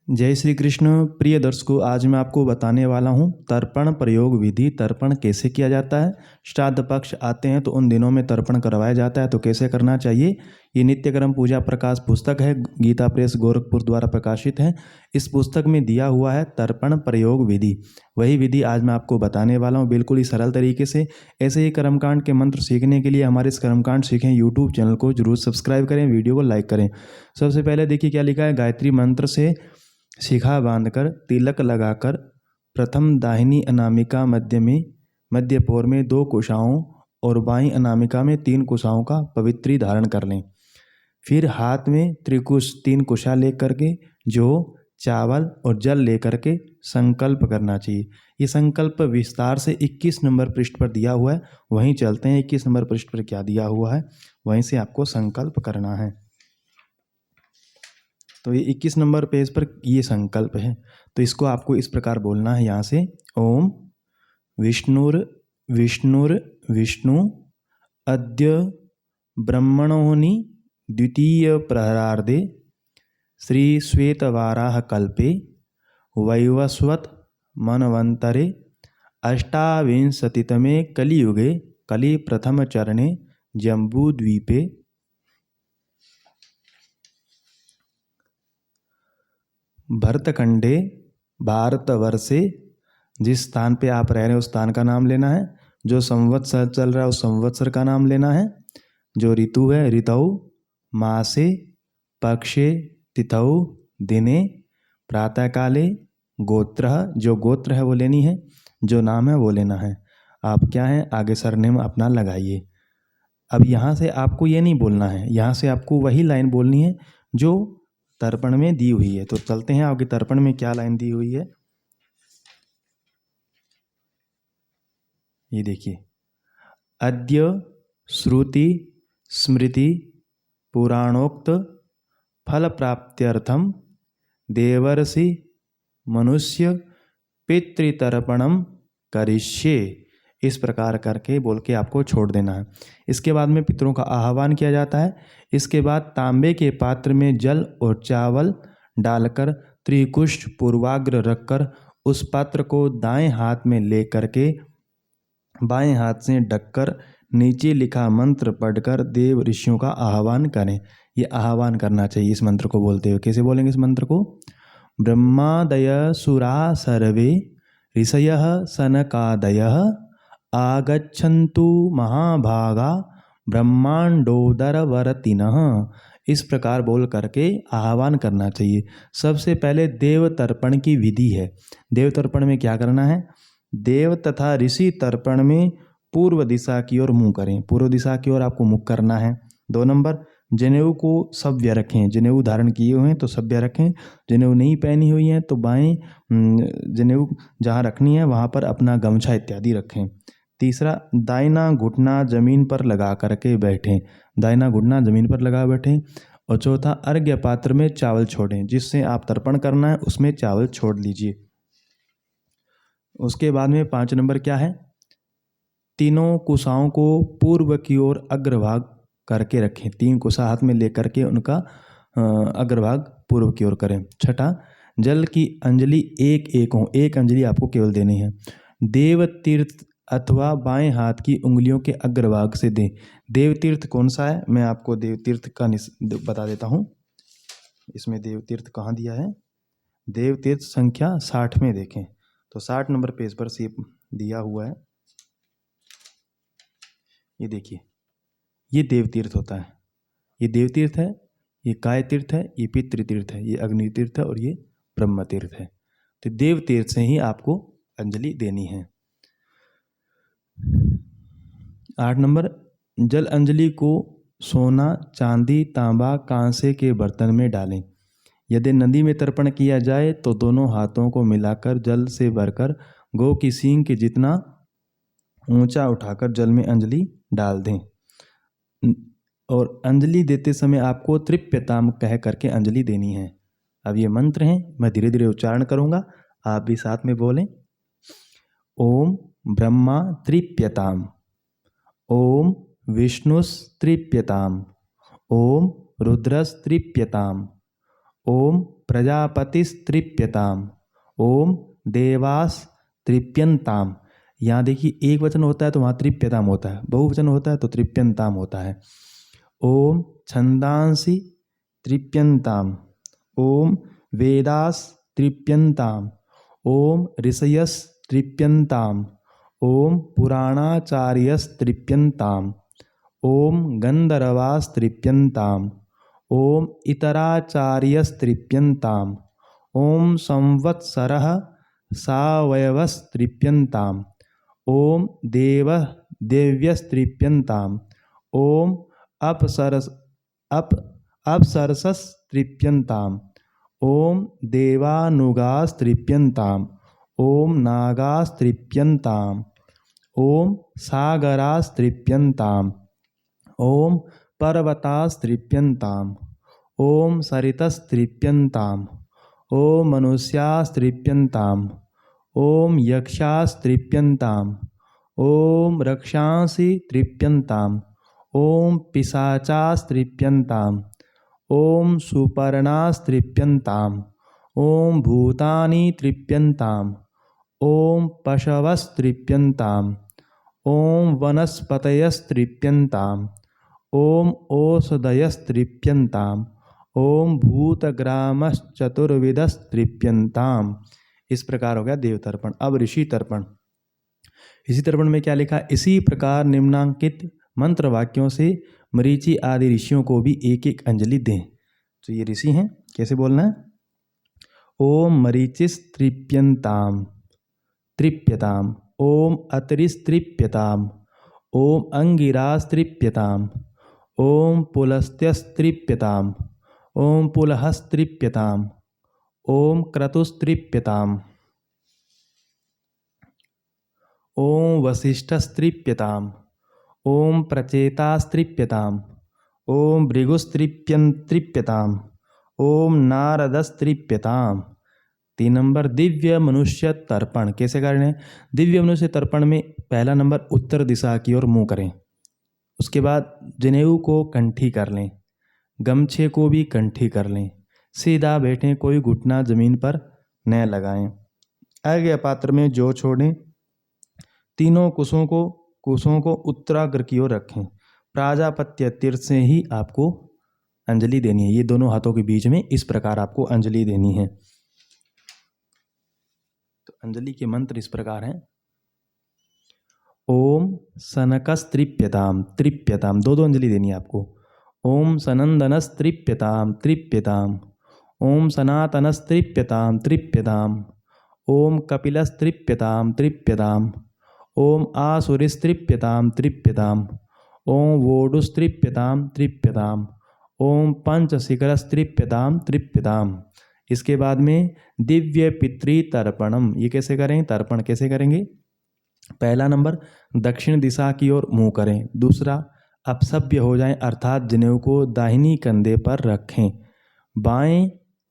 जय श्री कृष्ण। प्रिय दर्शकों, आज मैं आपको बताने वाला हूं तर्पण प्रयोग विधि। तर्पण कैसे किया जाता है। श्राद्ध पक्ष आते हैं तो उन दिनों में तर्पण करवाया जाता है, तो कैसे करना चाहिए। ये नित्यक्रम पूजा प्रकाश पुस्तक है, गीता प्रेस गोरखपुर द्वारा प्रकाशित है। इस पुस्तक में दिया हुआ है तर्पण प्रयोग विधि। वही विधि आज मैं आपको बताने वाला हूँ, बिल्कुल ही सरल तरीके से। ऐसे ही कर्मकांड के मंत्र सीखने के लिए हमारे इस कर्मकांड सीखें यूट्यूब चैनल को जरूर सब्सक्राइब करें, वीडियो को लाइक करें। सबसे पहले देखिए क्या लिखा है। गायत्री मंत्र से शिखा बांधकर तिलक लगाकर प्रथम दाहिनी अनामिका मध्य पोर में 2 कुशाओं और बाईं अनामिका में 3 कुशाओं का पवित्री धारण कर लें। फिर हाथ में त्रिकुश 3 कुशा लेकर के जो चावल और जल लेकर के संकल्प करना चाहिए। ये संकल्प विस्तार से 21 नंबर पृष्ठ पर दिया हुआ है, वहीं चलते हैं। 21 नंबर पृष्ठ पर क्या दिया हुआ है, वहीं से आपको संकल्प करना है। तो ये 21 नंबर पेज पर ये संकल्प है, तो इसको आपको इस प्रकार बोलना है। यहाँ से ओम विष्णुर विष्णुर विष्णु अद्य ब्रह्मणोनि द्वितीय प्रहरार्धे श्री श्वेतवाराह कल्पे वैवस्वत मनवंतरे अष्टाविंशतितमे कलियुगे कलि प्रथम चरणे जम्बूद्वीपे भरतखंडे भारतवर्षे, जिस स्थान पे आप रह रहे हैं उस स्थान का नाम लेना है। जो संवत्सर चल रहा है उस संवत्सर का नाम लेना है। जो ऋतु है ऋतौ, मासे पक्षे तिथौ दिने प्रातःकाले, गोत्र जो गोत्र है वो लेनी है, जो नाम है वो लेना है। आप क्या है आगे सरनेम अपना लगाइए। अब यहाँ से आपको ये नहीं बोलना है, यहाँ से आपको वही लाइन बोलनी है जो तर्पण में दी हुई है। तो चलते हैं आगे, तर्पण में क्या लाइन दी हुई है ये देखिए। अद्य श्रुति स्मृति पुराणोक्त फल प्राप्त्यर्थम देवर्षि मनुष्य पितृतर्पणम करिष्ये। इस प्रकार करके बोल के आपको छोड़ देना है। इसके बाद में पितरों का आह्वान किया जाता है। इसके बाद तांबे के पात्र में जल और चावल डालकर त्रिकुष्ठ पूर्वाग्र रखकर उस पात्र को दाएं हाथ में ले करके बाएं हाथ से ढककर नीचे लिखा मंत्र पढ़कर देव ऋषियों का आह्वान करें। ये आह्वान करना चाहिए इस मंत्र को बोलते हुए। कैसे बोलेंगे इस मंत्र को। ब्रह्मादय सुरा सर्वे ऋषयः सनकादयः आगच्छन्तु महाभागा ब्रह्मांडोदरवर्तिनः। इस प्रकार बोल करके आह्वान करना चाहिए। सबसे पहले देव तर्पण की विधि है। देव तर्पण में क्या करना है। देव तथा ऋषि तर्पण में पूर्व दिशा की ओर मुँह करें। पूर्व दिशा की ओर आपको मुख करना है। 2 नंबर, जनेऊ को सभ्य रखें। जनेऊ धारण किए हुए हैं तो सभ्य रखें। जनेऊ नहीं पहनी हुई है तो बाएं जनेऊ जहाँ रखनी है वहाँ पर अपना गमछा इत्यादि रखें। तीसरा, दाहिना घुटना जमीन पर लगा करके बैठें। दाहिना घुटना जमीन पर लगा बैठें। और चौथा, अर्घ्य पात्र में चावल छोड़ें। जिससे आप तर्पण करना है उसमें चावल छोड़ लीजिए। उसके बाद में 5 नंबर क्या है। तीनों कुशाओं को पूर्व की ओर अग्रभाग करके रखें। 3 कुशा हाथ में लेकर के उनका अग्रभाग पूर्व की ओर करें। छठा, जल की अंजलि एक एक हो। 1 अंजलि आपको केवल देनी है। देव तीर्थ अथवा बाएं हाथ की उंगलियों के अग्रभाग से दें। देव तीर्थ कौन सा है, मैं आपको देव तीर्थ का बता देता हूँ। इसमें देव तीर्थ कहाँ दिया है। देव तीर्थ संख्या 60 में देखें तो 60 नंबर पेज पर से दिया हुआ है। ये देखिए, ये देव तीर्थ होता है। ये देव तीर्थ है, ये काय तीर्थ है, ये पितृ तीर्थ है, ये अग्नि तीर्थ है और ये ब्रह्म तीर्थ है। तो देव तीर्थ से ही आपको अंजलि देनी है। 8 नंबर, जल अंजलि को सोना चांदी तांबा कांसे के बर्तन में डालें। यदि नदी में तर्पण किया जाए तो दोनों हाथों को मिलाकर जल से भरकर गौ की सींग के जितना ऊंचा उठाकर जल में अंजलि डाल दें। और अंजलि देते समय आपको तृप्यताम कह करके अंजलि देनी है। अब ये मंत्र हैं, मैं धीरे धीरे उच्चारण करूंगा, आप भी साथ में बोलें। ओम ब्रह्मा तृप्यताम, ओम विष्णुस्तृप्यताम, ओम रुद्रस्तृप्यताम, ओम प्रजापतिस्तृप्यताम, ओम देवास्तृप्यन्ताम। यहाँ देखिए एक वचन होता है तो वहाँ तृप्यताम होता है, बहुवचन होता है तो तृप्यन्ताम होता है। ओम छंदांसि तृप्यन्ताम, ओम वेदास तृप्यन्ताम, ओम ऋषयस तृप्यन्ताम, ओम पुराणाचार्यस तृप्यन्ताम, ओम गंधर्वास तृप्यन्ताम, ओम इतराचार्यस तृप्यन्ताम, ओम संवत्सरः सावयवस तृप्यन्ताम, ओम देवः देव्यस्तृप्यन्ताम, ओम अप्सरसस तृप्यन्ताम, ओम देवानुगास तृप्यन्ताम, ओम नागास तृप्यन्ताम, ओम सागरास तृप्यन्ताम, ओम पर्वतास तृप्यन्ताम, ओम सरितस तृप्यन्ताम, ओम मनुष्यास तृप्यन्ताम, ओम यक्षास तृप्यन्ताम, ओम रक्षांसि तृप्यन्ताम, ओम पिशाचास तृप्यन्ताम, ओम सुपर्णास तृप्यन्ताम, ओम भूतानि तृप्यन्ताम, ओम पशवस तृप्यन्ताम, ओम वनस्पतयस तृप्यन्ताम, ओम ओषधयस तृप्यन्ताम, ओम भूतग्रामश् चतुर्विधस तृप्यन्ताम। इस प्रकार हो गया देव तर्पण। अब ऋषि तर्पण। इसी तर्पण में क्या लिखा? इसी प्रकार निम्नांकित मंत्र वाक्यों से मरीचि आदि ऋषियों को भी एक एक अंजलि दें। तो ये ऋषि हैं, कैसे बोलना है? ओम मरीचिस तृप्यन्ताम तृप्यताम, ओम अतरिस्तृप्यताम, ओम अंगिरास्तृप्यताम, ओम पुलस्त्यस्तृप्यताम, ओम पुलहस्तृप्यताम, ओम क्रतुस्तृप्यताम, ओम वसिष्ठस्तृप्यताम, ओम प्रचेतास्तृप्यताम, ओम भृगुस्तृप्यताम, ओम नारदस्तृप्यताम। 3 नंबर दिव्य मनुष्य तर्पण कैसे करें? दिव्य मनुष्य तर्पण में पहला नंबर उत्तर दिशा की ओर मुंह करें, उसके बाद जनेऊ को कंठी कर लें, गमछे को भी कंठी कर लें, सीधा बैठें, कोई घुटना जमीन पर न लगाएं, आगे पात्र में जौ छोड़ें, तीनों कुशों को उत्तराग्र की ओर रखें। प्राजापत्य तीर्थ से ही आपको अंजलि देनी है, ये दोनों हाथों के बीच में इस प्रकार आपको अंजलि देनी है। तो अंजलि के मंत्र इस प्रकार हैं। ओम सनकस्तृप्यताम तृप्यताम, दो अंजलि देनी है आपको। ओम सनंदनस्तृप्यताम तृप्यताम, ओम सनातनस्तृप्यताम तृप्यताम, ओम कपिलस्तृप्यताम तृप्यताम, ओम आसुरिस्तृप्यताम तृप्यताम, ओम वोडुस्तृप्यताम तृप्यताम, ओम पंचशिखरस्तृप्यताम तृप्यताम। इसके बाद में दिव्य पितृ तर्पणम, ये कैसे करें? तर्पण कैसे करेंगे? पहला नंबर दक्षिण दिशा की ओर मुंह करें, दूसरा अपसभ्य हो जाएं अर्थात जनेऊ को दाहिनी कंधे पर रखें, बाएं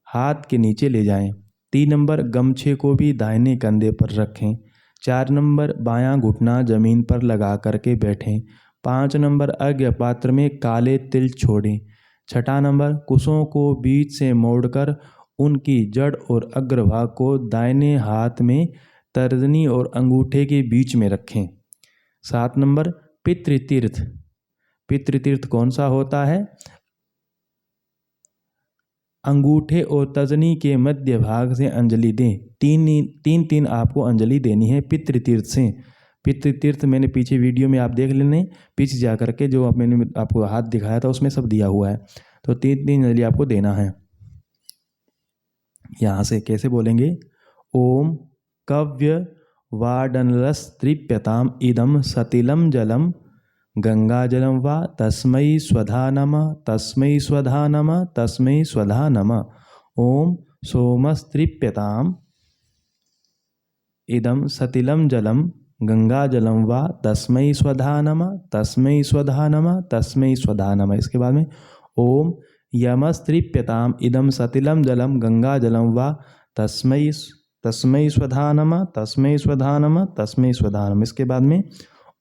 हाथ के नीचे ले जाएं। 3 नंबर गमछे को भी दाहिने कंधे पर रखें। 4 नंबर बायां घुटना जमीन पर लगा करके बैठें। 5 नंबर अर्घ्य पात्र में काले तिल छोड़ें। 6 नंबर कुशों को बीच से मोड़कर उनकी जड़ और अग्रभाग को दाहिने हाथ में तर्जनी और अंगूठे के बीच में रखें। 7 नंबर पितृतीर्थ। पितृतीर्थ कौन सा होता है? अंगूठे और तर्जनी के मध्य भाग से अंजलि दें। तीन आपको अंजलि देनी है पितृतीर्थ से। पितृतीर्थ मैंने पीछे वीडियो में आप देख लेने, पीछे जा करके जो मैंने आपको हाथ दिखाया था उसमें सब दिया हुआ है। तो 3 अंजलि आपको देना है। यहाँ से कैसे बोलेंगे? ओम कव्य वाडनलस्तृप्यताम इदम सतिलम जलम गंगा जलम वा तस्मै स्वधा नमः तस्मै स्वधा नमः तस्मै स्वधा नमः। ओम सोमस्तृप्यताम इदम सतिलम जलम गंगा जलम वा तस्मै स्वधा नमः तस्मै स्वधा नमः तस्मै स्वधा नमः। इसके बाद में ओम यमस्तृप्यताम इदम सतिलम जलम गंगा जलम वा तस्मै स्वधा नमः तस्मै स्वधा नमः तस्मै स्वधा नमः। इसके बाद में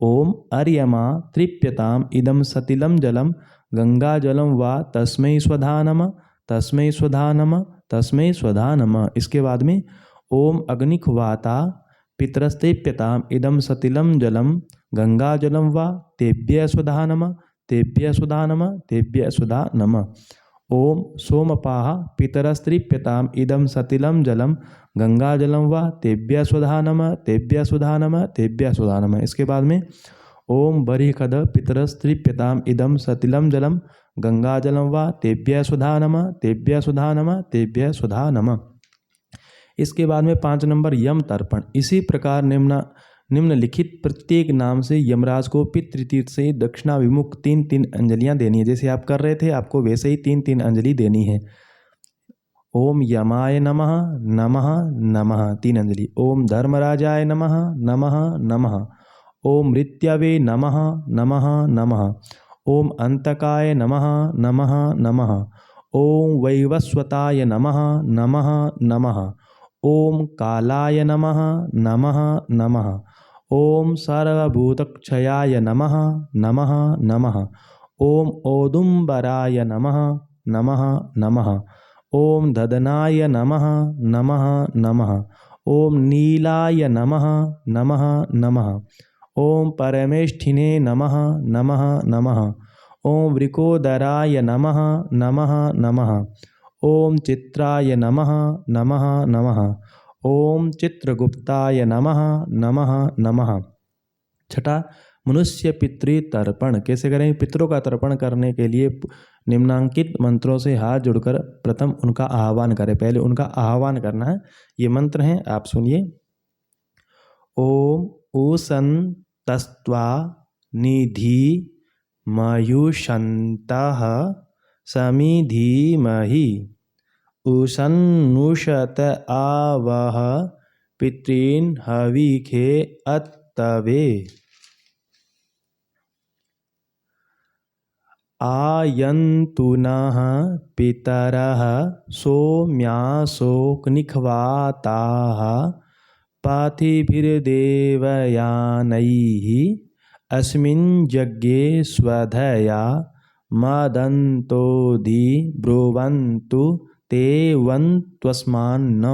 ओम अर्यमा तृप्यताम इदम सतिलम जलम गंगा जलम वा तस्मै स्वधा नमः तस्मै स्वधा नमः, तस्मै स्वधा नमः। इसके बाद में ओम अग्निख्वाता पितरस्तेप्यताम इदम सतिलम जलम गंगाजलम वा तेभ्य स्वधा नमः, तेभ्य स्वधा नमः, तेभ्य स्वधा नमः। ओम सोमपाः पितरस्त्रिप्यताम इदम सतिलम जलम गंगाजलम वा तेभ्य स्वधा नमः, तेभ्य स्वधा नमः, तेभ्य स्वधा नमः। इसके बाद में ओम बरिखद पितरस्त्रिप्यताम इदम सतिलम जलम गंगाजलम वा तेभ्य स्वधा नमः, तेभ्य स्वधा नमः, तेभ्य स्वधा नमः। इसके बाद में 5 नंबर यम तर्पण। इसी प्रकार निम्नलिखित प्रत्येक नाम से यमराज को पितृतीर्थ से दक्षिणाभिमुख 3-3 अंजलियां देनी है। जैसे आप कर रहे थे आपको वैसे ही 3-3 अंजलि देनी है। ओम यमाय नमः, नमः, नमः 3 अंजलि। ओम धर्मराजाय नमः, नमः, नमः। ओम मृत्यवे नमः, नमः, नमः। ओम अंतकाय नमः, नमः, नमः। ओम वैवस्वताय नमः, नमः, नमः। ओम कालाय नमः, नमः, नमः। ओम सर्वभूतक्षयाय नमः, नमः, नमः। ओम औदुम्बराय नमः, नमः, नमः। ओम ददनाय नमः, नमः, नमः। ओम नीलाय नमः, नमः, नमः। ओम परमेष्ठिने नमः, नमः, नमः। ओम वृकोदराय नमः, नमः, नमः। ओम चित्राय नमः, नमः, नमः। ओम चित्रगुप्ताय नमः, नमः, नमः। छठा मनुष्य पितृ तर्पण कैसे करें? पितरों का तर्पण करने के लिए निम्नांकित मंत्रों से हाथ जोड़कर प्रथम उनका आह्वान करें। पहले उनका आह्वान करना है। ये मंत्र हैं, आप सुनिए। ओम ऊसन तस्त्वा निधि मयुषन्तः समिधीमहि उषन्नुषत आवह पितॄन् हविखे अत्तवे आयन्तु नः पितरः सोम्यासोऽग्निख्वाताः पाथिभिर्देवयानैः अस्मिन् यज्ञे स्वधया मदन्तोधि ब्रुवन्तु ते वन्त्वस्मान्न।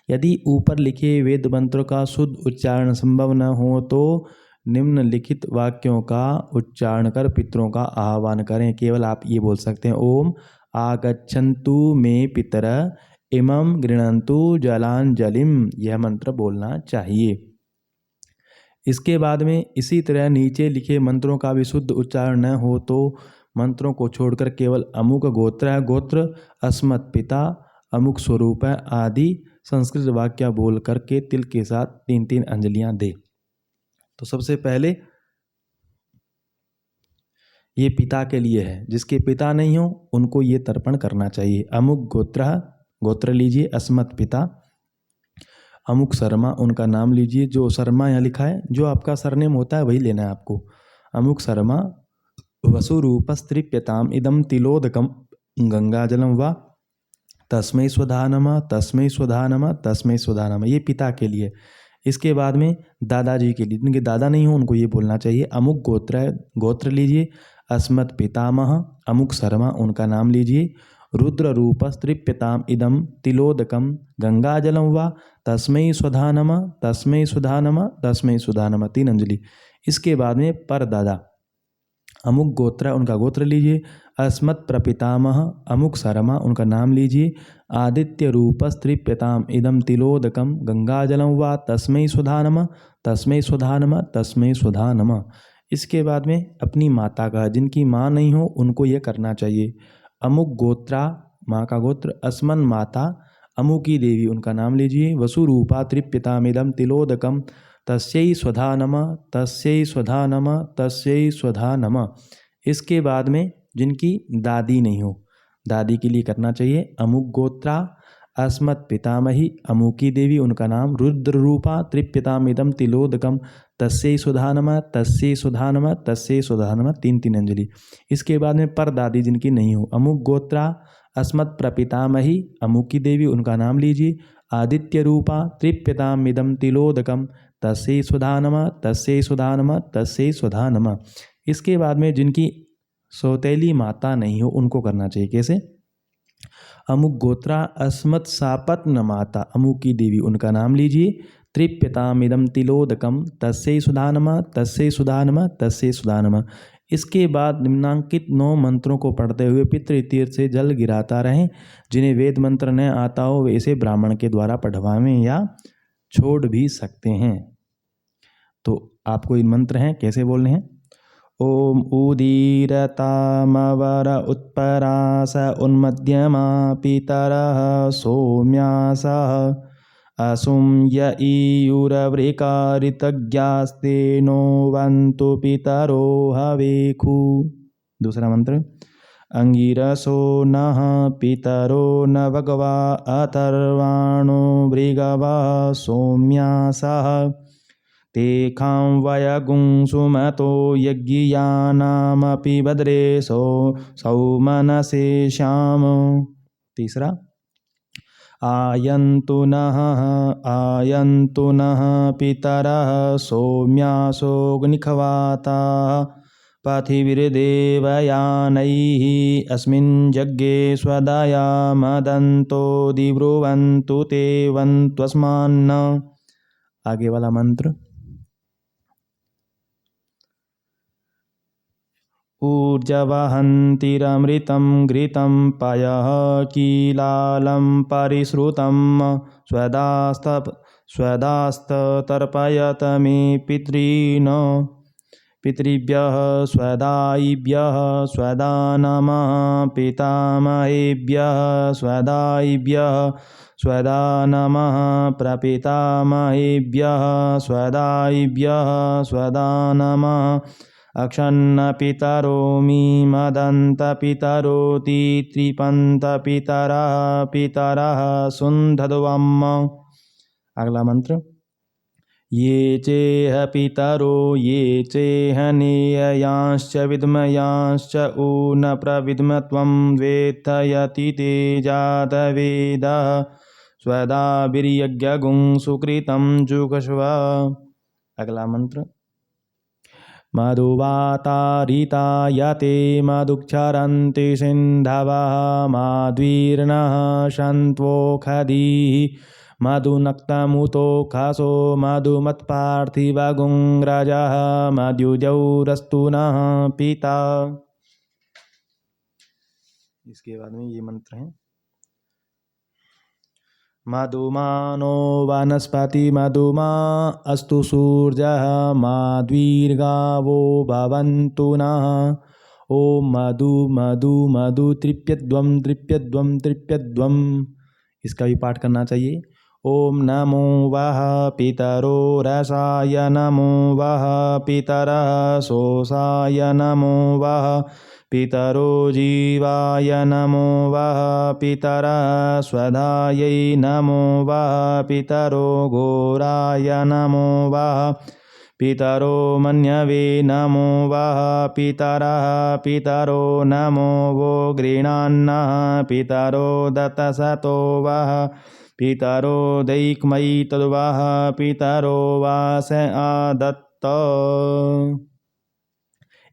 यदि ऊपर लिखे वेद मंत्रों का शुद्ध उच्चारण संभव न हो तो निम्नलिखित वाक्यों का उच्चारण कर पितरों का आह्वान करें। केवल आप ये बोल सकते हैं ओम आगच्छन्तु मे पितर इमं गृह्णन्तु जलांजलिम। यह मंत्र बोलना चाहिए। इसके बाद में इसी तरह नीचे लिखे मंत्रों का भी शुद्ध उच्चारण न हो तो मंत्रों को छोड़कर केवल अमुक गोत्र है, गोत्र अस्मत् पिता, अमुक स्वरूप है आदि संस्कृत वाक्य बोल करके तिल के साथ 3-3 अंजलियां दे। तो सबसे पहले ये पिता के लिए है। जिसके पिता नहीं हो उनको ये तर्पण करना चाहिए। अमुक गोत्र लीजिए, अस्मत् पिता, अमुक शर्मा उनका नाम लीजिए। जो शर्मा यहाँ लिखा है, जो आपका सरनेम होता है वही लेना है आपको। अमुक शर्मा वसुरूपस्त्रिप्यताम इदम तिलोदकम गंगाजलम वा तस्मै स्वधा नमः, तस्मै स्वधा नमः, तस्मै स्वधा नमः। ये पिता के लिए। इसके बाद में दादाजी के लिए, जिनके दादा नहीं हो उनको ये बोलना चाहिए। अमुक गोत्र है, गोत्र लीजिए, अस्मत् पितामह, अमुक शर्मा उनका नाम लीजिए। रुद्र रूपस्त्रिप्यताम इदम तिलोदकम गंगाजलम वा तस्मै स्वधा नमः, तस्मै स्वधा नमः, तस्मै स्वधा नमः 3 अंजलि। इसके बाद में परदादा, अमुक गोत्र उनका गोत्र लीजिए, अस्मत् प्रपितामह, अमुक शर्मा उनका नाम लीजिए। आदित्य रूपस्त्रिप्यताम इदम तिलोदकम गंगाजलम वा तस्मै स्वधा नमः, तस्मै स्वधा नमः, तस्मै स्वधा नमः। इसके बाद में अपनी माता का, जिनकी माँ नहीं हो उनको ये करना चाहिए। अमुक गोत्रा, माँ का गोत्र, अस्मन माता, अमुकी देवी उनका नाम लीजिए। वसुरूपा त्रिप्यतामिदम तिलोदकम तस्यै स्वधा नमः, तस्यै स्वधा नमः, तस्यै स्वधा नमः। इसके बाद में जिनकी दादी नहीं हो, दादी के लिए करना चाहिए। अमुक गोत्रा अस्मत् पितामही, अमुकी देवी उनका नाम रुद्र रूपा त्रिप्यतामिदम तिलोदकम तस्यै स्वधा नमः, तस्यै स्वधा नमः, तस्यै स्वधा नमः 3-3 अंजलि। इसके बाद में परदादी जिनकी नहीं हो, अमुक गोत्रा अस्मत् प्रपितामही, अमुकी देवी उनका नाम लीजिए। आदित्य रूपा त्रिप्यतामिदम तिलोदकम तस्यै स्वधा नमः, तस्यै स्वधा नमः, तस्यै स्वधा नमः। इसके बाद में जिनकी सौतेली माता नहीं हो उनको करना चाहिए। कैसे? अमुक गोत्रा अस्मत् सापत्न माता, अमुक की देवी, उनका नाम लीजिए। तृप्यतामिदं तिलोदकम तस्यै सुधा नमः, तस्यै सुधा नमः, तस्यै सुधा नमः। इसके बाद निम्नांकित 9 मंत्रों को पढ़ते हुए पितृतीर्थ से जल गिराता रहें। जिन्हें वेद मंत्र न आता हो वे इसे ब्राह्मण के द्वारा पढ़वाएं या छोड़ भी सकते हैं। तो आपको इन मंत्र हैं, कैसे बोलने हैं। ओम उदीरतामवर उत्परास उन्मध्यमा पितरः सौम्यासः असुं य ईयुरवृकारितज्ञास्ते नो वन्तु पितरो हवेखु। दूसरा मंत्र। अंगिरसो नः पितरो न भगवा अथर्वाणो भृगवा सौम्यासः तेखां वयगुं सुमतो यज्ञियानामपि भद्रे सौमनसे श्याम। तीसरा। आयन्तु नः पितरः सौम्यासोऽग्निखवाताः पथिभिर्देवयानैः अस्मिन् यज्ञे स्वदया मदन्तो दिब्रुवन्तु ते वन्त्वस्मान्न। आगे वाला मंत्र। ऊर्जवहन्तिरमृतं घृतं पयः कीलालं परिश्रुतं स्वदास्तर्पयत मे पितृभ्यः स्वदायिभ्यः स्वदा नमः पितामहेभ्यः स्वदायिभ्यः स्वदा नमः प्रपितामहेभ्यः स्वदायिभ्यः स्वदा नमः अक्षन्न पितरो मीमदन्त पितरोति त्रिपन्त पितरः सुन्धद्वम्। अगला मंत्र। ये चेह पितरो ये चेह नेययांश्च विद्मयांश्च ऊन प्रविद्मत्वं वेत्थयति ते जातवेदः स्वदा वीर्यज्ञगुं सुकृतं जुगस्व। अगला मंत्र। मधुवातारिता यते मधुक्षरन्ति सिन्धवः माध्वीर्नः सन्त्वोषधीः मधुनक्तमुतोषसो मधुमत्पार्थिवगुंरजः मधुजौरस्तु नः पिता। इसके बाद में ये मंत्र हैं। मधुमानो वनस्पति मधुमा अस्तु सूर्यः माध्वीर्गावो भवन्तु नः। ओम मधु मधु मधु तृप्यध्वं तृप्यध्वं तृप्यध्वं। इसका भी पाठ करना चाहिए। ओम नमो वः पितरो रसाय नमो वः पितरः सोसाय नमो वः पितरो जीवाय नमो वः पितरः स्वधायै नमो वः पितरो घोराय नमो वः पितरो मन्यवे नमो वः पितरः पितरो नमो वो गृह्णान्नः पितरो दत्तसतो वः पितरो दैक्मयि तद्वः पितरो वास आदत्त।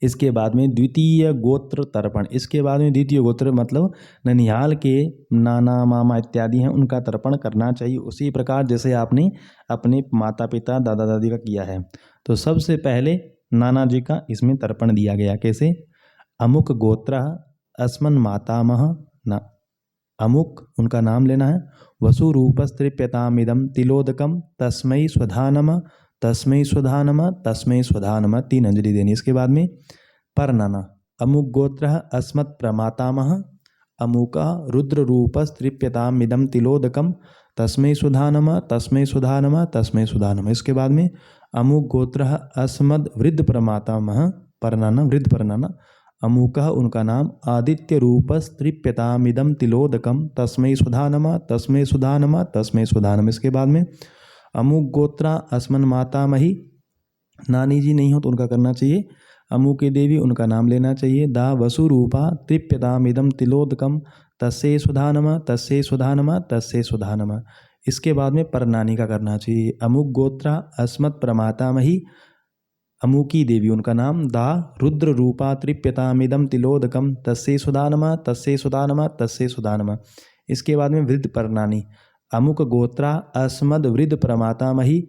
इसके बाद में द्वितीय गोत्र तर्पण। इसके बाद में द्वितीय गोत्र मतलब ननिहाल के नाना मामा इत्यादि हैं, उनका तर्पण करना चाहिए उसी प्रकार जैसे आपने अपने माता पिता दादा दादी का किया है। तो सबसे पहले नाना जी का इसमें तर्पण दिया गया। कैसे। अमुक गोत्र अस्मन् मातामह न, अमुक उनका नाम लेना है। वसुरूपस्तृप्यतामिदं तिलोदकम तस्मै स्वधा नमः, तस्मै स्वधा नमः, तस्मै स्वधा नमः। 3 अंजलि देनी। इसके बाद में परनाना। अमुक गोत्र अस्मत् प्रमातामह अमुका रुद्ररूपस्तृप्यतामिदं तिलोदकम तस्मै स्वधा नमः, तस्मै स्वधा नमः, तस्मै स्वधा नमः। इसके बाद में अमुक गोत्र अस्मद् वृद्ध प्रमातामह परनाना वृद्ध परनाना अमुकः उनका नाम आदित्य रूपस्तृप्यतामिदं तिलोदकम तस्मै स्वधा नमः, तस्मै स्वधा नमः, तस्मै स्वधा नमः। इसके बाद में अमुक गोत्रा अस्मन् मातामही, नानी जी नहीं हो तो उनका करना चाहिए। अमुक की देवी, उनका नाम लेना चाहिए। दा वसुरूपा तृप्यतामिदं तिलोदकम तस्यै स्वधा नमः, तस्यै स्वधा नमः, तस्यै स्वधा नमः। इसके बाद में परनानी का करना चाहिए। अमुक गोत्रा अस्मत् प्रमातामही अमुकी देवी, उनका नाम दा रुद्र रूपा तृप्यतामिदं तिलोदकम तस्यै स्वधा नमः, तस्यै स्वधा नमः, तस्यै स्वधा नमः। इसके बाद में वृद्ध परनानी, अमुक गोत्रा अस्मद वृद्ध प्रमातामही,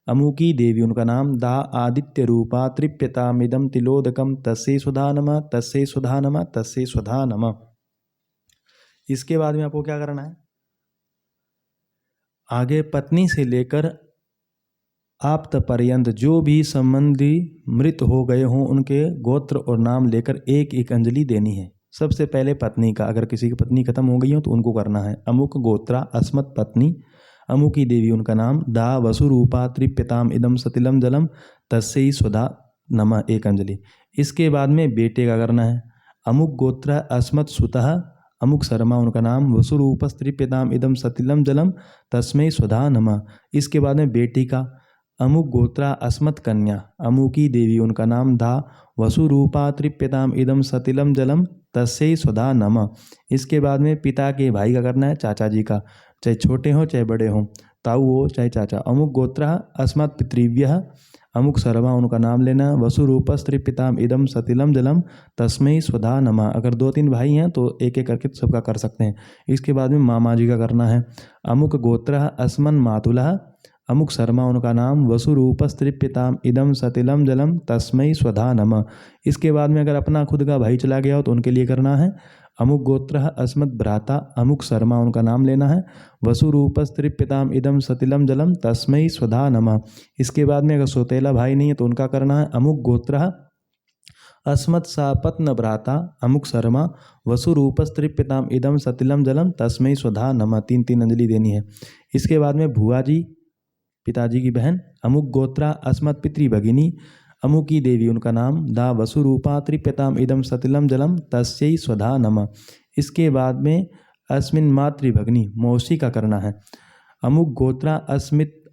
अमुकी देवी उनका नाम, दा आदित्य रूपा तृप्यतामिदम तिलोदकम तस्यै सुधा नमः, तस्यै सुधा नमः, तस्यै सुधा नमः। इसके बाद में आपको क्या करना है, आगे पत्नी से लेकर आप्त पर्यंत जो भी संबंधी मृत हो गए हों उनके गोत्र और नाम लेकर एक एक अंजलि देनी है। सबसे पहले पत्नी का, अगर किसी की पत्नी खत्म हो गई हो तो उनको करना है, अमुक गोत्रा अस्मत् पत्नी अमुकी देवी उनका नाम, दा वसुरूपा तृप्यताम इदम सतिलम जलम तस्यै स्वधा नमः, एक अंजलि। इसके बाद में बेटे का करना है, अमुक गोत्र अस्मत् सुतः अमुक शर्मा उनका नाम, वसुरूपस तृप्यताम इदम सतिलम जलम तस्मै स्वधा नमः। इसके बाद में बेटी का, अमुक गोत्रा अस्मत् कन्या अमुकी देवी उनका नाम, धा वसुरूपा तृप्यताम इदम सतिलम जलम तस्यै स्वधा नमः। इसके बाद में पिता के भाई का करना है, चाचा जी का, चाहे छोटे हों चाहे बड़े हों, ताऊ हो चाहे चाचा, अमुक गोत्रा अस्मत् पितृव्यः अमुक शर्मा उनका नाम लेना, वसुरूपस तृप्यताम इदम सतिलम जलम तस्मै स्वधा नमः। अगर 2-3 भाई हैं तो एक एक करके सबका कर सकते हैं। इसके बाद में मामा जी का करना है, अमुक गोत्र अस्मन् मातुलः अमुक शर्मा उनका नाम, वसुरूपस तृप्यताम इदम सतिलम जलम तस्मै स्वधा नमः। इसके बाद में अगर अपना खुद का भाई चला गया हो तो उनके लिए करना है, अमुक गोत्र अस्मत् भ्राता अमुक शर्मा उनका नाम लेना है, वसुरूपस तृप्यताम इदम सतिलम जलम तस्मै स्वधा नमः। इसके बाद में अगर सौतेला भाई नहीं है तो उनका करना है, अमुक गोत्र अस्मत् सापत्न भ्राता अमुक शर्मा वसुरूपस तृप्यताम इदम सतिलम जलम तस्मै स्वधा नमः। 3-3 अंजलि देनी है। इसके बाद में भुआ जी पिताजी की बहन, अमुक गोत्रा अस्मत् पितृ भगिनी अमुकी देवी उनका नाम, दा वसुरूपा तृप्यताम इदम सतिलम जलम तस्यै स्वधा नमः। इसके बाद में अस्मिन मातृभगिनी मौसी का करना है, अमुक गोत्रा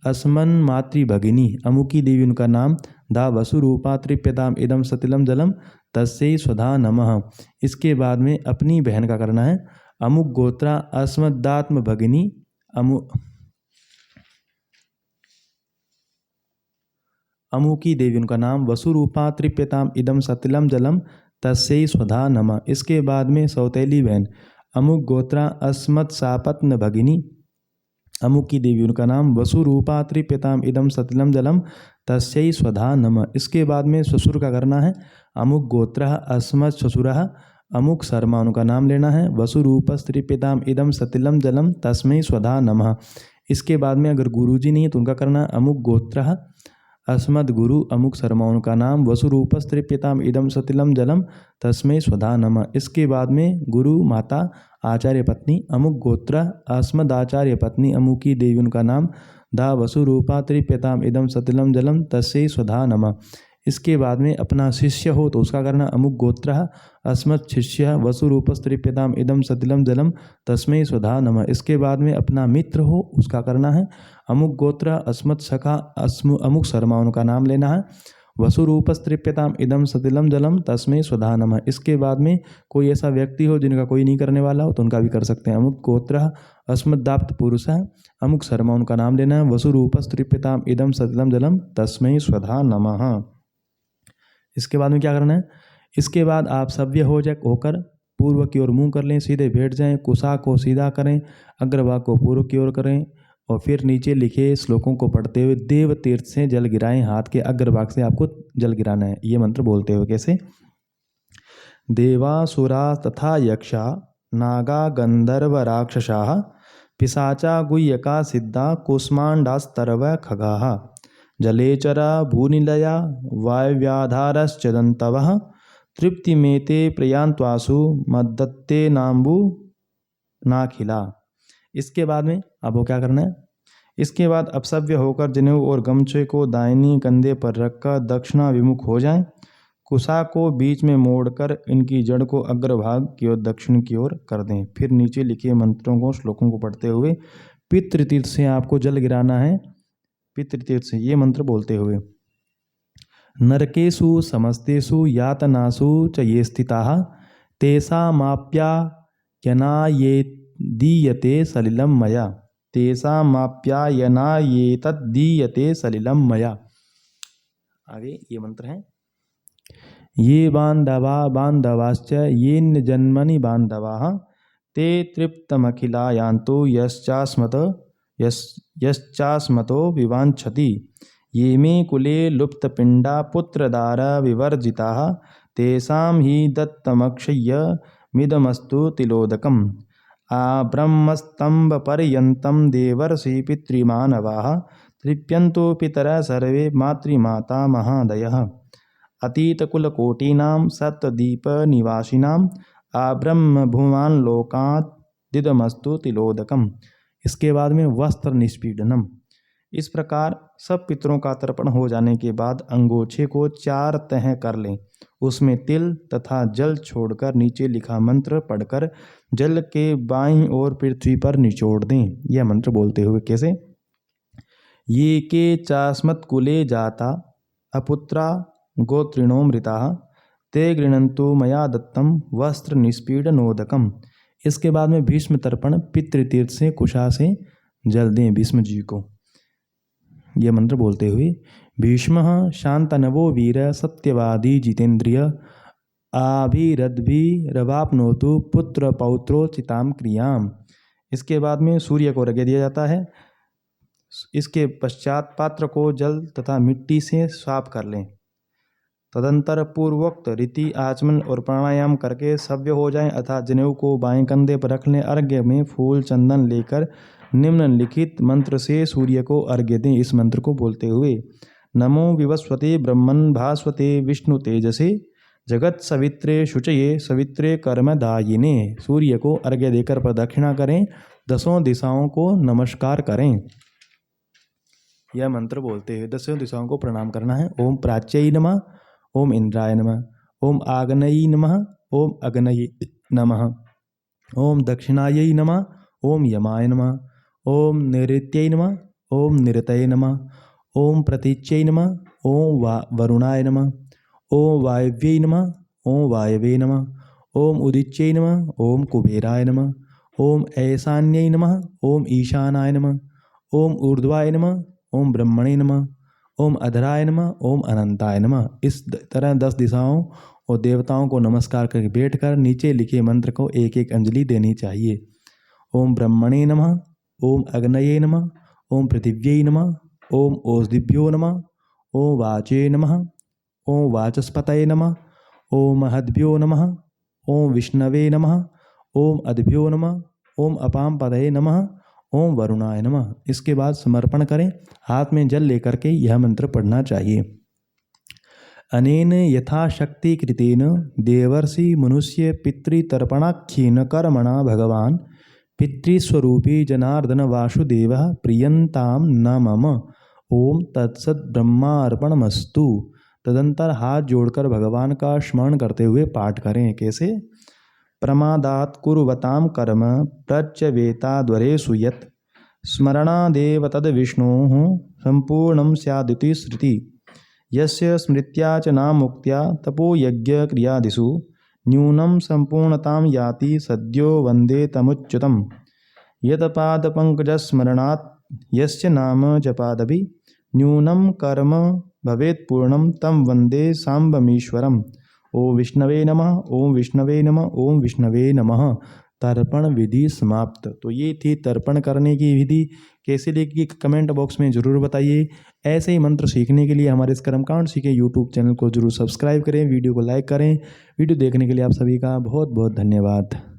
अस्मन मातृभगिनी अमुकी देवी उनका नाम, दा वसुरूपा तृप्यताम इदम सतिलम जलम तस्यै स्वधा नमः। इसके बाद में अपनी बहन का करना है, अमुक गोत्रा अस्मदात्म भगिनी अमुकी देवी उनका नाम, वसुरूपा तृप्यताम इदम सतिलम जलम तस्यै स्वधा नमः। इसके बाद में सौतेली बहन, अमुक गोत्रा अस्मत् सापत्न भगिनी अमुकी देवी उनका नाम, वसुरूपा तृप्यताम इदम सतिलम जलम तस्यै स्वधा नमः। इसके बाद में ससुर का करना है, अमुक गोत्र अस्मत् ससुरः अमुक शर्मा उनका नाम लेना है, वसुरूपस तृप्यताम इदम सतिलम जलम तस्मै स्वधा नमः। इसके बाद में अगर गुरुजी नहीं है तो उनका करना है, अमुक गोत्र अस्मद गुरु अमुक शर्मा उनका नाम, वसुरूपस तृप्यताम इदम सतिलम जलम तस्मै स्वधा नमः। इसके बाद में गुरु माता आचार्य पत्नी अमुक गोत्र अस्मद आचार्य पत्नी अमुकी देवी उनका नाम, दा वसुरूपा तृप्यताम इदम सतिलम जलम तस्यै स्वधा नमः। इसके बाद में अपना शिष्य हो तो उसका करना, अमुक गोत्र अस्मत् शिष्य वसुरूपस तृप्यताम इदम सतिलम जलम तस्मै स्वधा नमः। इसके बाद में अपना मित्र हो उसका करना है, अमुक गोत्र अस्मत् सखा अमुक शर्मा उनका नाम लेना है, वसुरूपस तृप्यताम इदम सतिलम जलम तस्मै स्वधा नमः। इसके बाद में कोई ऐसा व्यक्ति हो जिनका कोई नहीं करने वाला हो तो उनका भी कर सकते हैं, अमुक गोत्र अस्मदाप्त पुरुष है अमुक शर्मा उनका नाम लेना है, वसुरूपस तृप्यताम इदम सतिलम जलम तस्मै स्वधा नमः। इसके बाद में क्या करना है, इसके बाद आप सव्य होकर पूर्व की ओर मुंह कर लें, सीधे बैठ जाएं, कुशा को सीधा करें, अग्रभाग को पूर्व की ओर करें और फिर नीचे लिखे श्लोकों को पढ़ते हुए देव तीर्थ से जल गिराएं। हाथ के अग्रभाग से आपको जल गिराना है, ये मंत्र बोलते हुए। कैसे, देवासुरा तथा यक्षा नागा गंधर्व राक्षसाः पिशाचा गुह्यका सिद्धा कुष्मांडास्तरव खगाः जलेचरा भूनिलया वायव्याधारश्च दन्तवः तृप्तिमेते प्रयान्त्वासु मद्दत्ते नाम्बु नाखिला। इसके बाद में अब वो क्या करना है, इसके बाद अपसव्य होकर जनेऊ और गमछे को दाहिनी कंधे पर रखकर दक्षिणाभिमुख हो जाएं, कुशा को बीच में मोड़कर इनकी जड़ को अग्रभाग की ओर दक्षिण की ओर कर दें। फिर नीचे लिखे मंत्रों को श्लोकों को पढ़ते हुए पितृतीर्थ से आपको जल गिराना है, पितृतीर्थ से ये मंत्र बोलते हुए, नरकेषु समस्तेषु यातनासु च ये स्थिताः तेषामाप्यायनाये दीयते सलिलं मया, तेषामाप्यायनायेतद्दीयते सलिलं मया। आगे ये मंत्र है, ये बान्धवा बान्धवाश्च येन जन्मनि बान्धवाः ते तृप्तमखिलायान्तो यश्चास्मतो विवाञ्छति ये मे कुले लुप्तपिण्डा पुत्रदारा विवर्जिताः तेषां हि दत्तमक्षय्यमिदमस्तु तिलोदकम् आब्रह्मस्तम्भपर्यन्तं देवर्षि पितृमानवाः तृप्यन्तो पितरः सर्वे मातृमाता महादयः अतीतकुलकोटीनां सप्तद्वीपनिवासिनां आब्रह्मभुवान् लोकादिदमस्तु तिलोदकम्। इसके बाद में वस्त्र निष्पीडनम। इस प्रकार सब पितरों का तर्पण हो जाने के बाद अंगोछे को 4 तह कर लें, उसमें तिल तथा जल छोड़कर नीचे लिखा मंत्र पढ़कर जल के बाईं ओर पृथ्वी पर निचोड़ दें। यह मंत्र बोलते हुए कैसे? ये के चास्मत्कुले जाता अपुत्रा गोत्रिणो मृताः ते गृह्णन्तु मया दत्तम वस्त्र निष्पीडनोदकम। इसके बाद में भीष्म तर्पण पितृतीर्थ से कुशा से जल दें भीष्म जी को। यह मंत्र बोलते हुए भीष्मः शांतनवो वीर सत्यवादी जितेंद्रिय आभिरद्भिरवाप्नोतु पुत्र पौत्रोचितां क्रियाम। इसके बाद में सूर्य को अर्घ्य दिया जाता है। इसके पश्चात पात्र को जल तथा मिट्टी से साफ कर लें। तदंतर पूर्वोक्त रीति आचमन और प्राणायाम करके सभ्य हो जाएं अर्थात जनेऊ को बाएं कंधे पर रख लें। अर्घ्य में फूल चंदन लेकर निम्नलिखित मंत्र से सूर्य को अर्घ्य दें। इस मंत्र को बोलते हुए नमो विवस्वते ब्रह्मन् भास्वते विष्णु तेजसे जगत सवित्रे शुचये सवित्रे कर्मदायिने। सूर्य को अर्घ्य देकर प्रदक्षिणा करें, 10 दिशाओं को नमस्कार करें। यह मंत्र बोलते हुए 10 दिशाओं को प्रणाम करना है। ओम प्राच्यै नमः, ओम इंद्राय नमः, ओम आग्नेयी नमः, ओम अग्नये नमः, ओम दक्षिणायै नमः, ओम यमाय नमः, ओम नैऋत्यै नमः, ओम निरतये नमः, ओम प्रतीच्यै नमः, ओम वरुणाय नमः, ओम वायव्यै नमः, ओम वायवे नमः, ओम उदिच्यै नमः, ओम कुबेराय नमः, ओम ऐशान्यै नमः, ओम ईशानाय नमः, ओम ऊर्ध्वाय नमः, ओम ब्रह्मणे नमः, ओम अधराय नमः, ओम अनंताय नमः। इस तरह 10 दिशाओं और देवताओं को नमस्कार करके बैठकर नीचे लिखे मंत्र को एक एक अंजलि देनी चाहिए। ओम ब्रह्मणे नमः, ओम अग्नये नमः, ओम पृथिव्यै नमः, ओम ओषधिभ्यो नमः, ओम वाचे नमः, ओम वाचस्पतये नमः, ओम महद्भ्यो नमः, ओम विष्णवे नमः, ओम अद्भ्यो नमः, ओम अपां पदये नमः, ओम वरुणाय नमः। इसके बाद समर्पण करें। हाथ में जल लेकर के यह मंत्र पढ़ना चाहिए। अनेन यथाशक्ति कृतेन देवर्षि मनुष्य पितृतर्पणाख्येन कर्मणा भगवान् पितृस्वरूपी जनार्दन वासुदेवः प्रियंताम न मम। ओम तत्सत् ब्रह्मार्पणमस्तु। तदंतर हाथ जोड़कर भगवान का स्मरण करते हुए पाठ करें। कैसे? प्रमादात् कुर्वतां कर्म प्रत्यवेताद्वरेषु यत् स्मरणादेव तद्विष्णोः सम्पूर्णं स्यादिति श्रुति। यस्य स्मृत्या च नामुक्त्या तपोयज्ञक्रियादिषु न्यूनं सम्पूर्णतां याति सद्यो वन्दे तमुच्युतम्। यत्पादपङ्कजस्मरणात् यस्य नाम जपादपि न्यूनं कर्म भवेत् पूर्णं तं वन्दे साम्बमीश्वरम्। ओम विष्णवे नमः, ओम विष्णवे नमः, ओम विष्णवे नमः। तर्पण विधि समाप्त। तो ये थी तर्पण करने की विधि। कैसे लगी कमेंट बॉक्स में ज़रूर बताइए। ऐसे ही मंत्र सीखने के लिए हमारे इस कर्मकांड सीखे यूट्यूब चैनल को जरूर सब्सक्राइब करें, वीडियो को लाइक करें। वीडियो देखने के लिए आप सभी का बहुत बहुत धन्यवाद।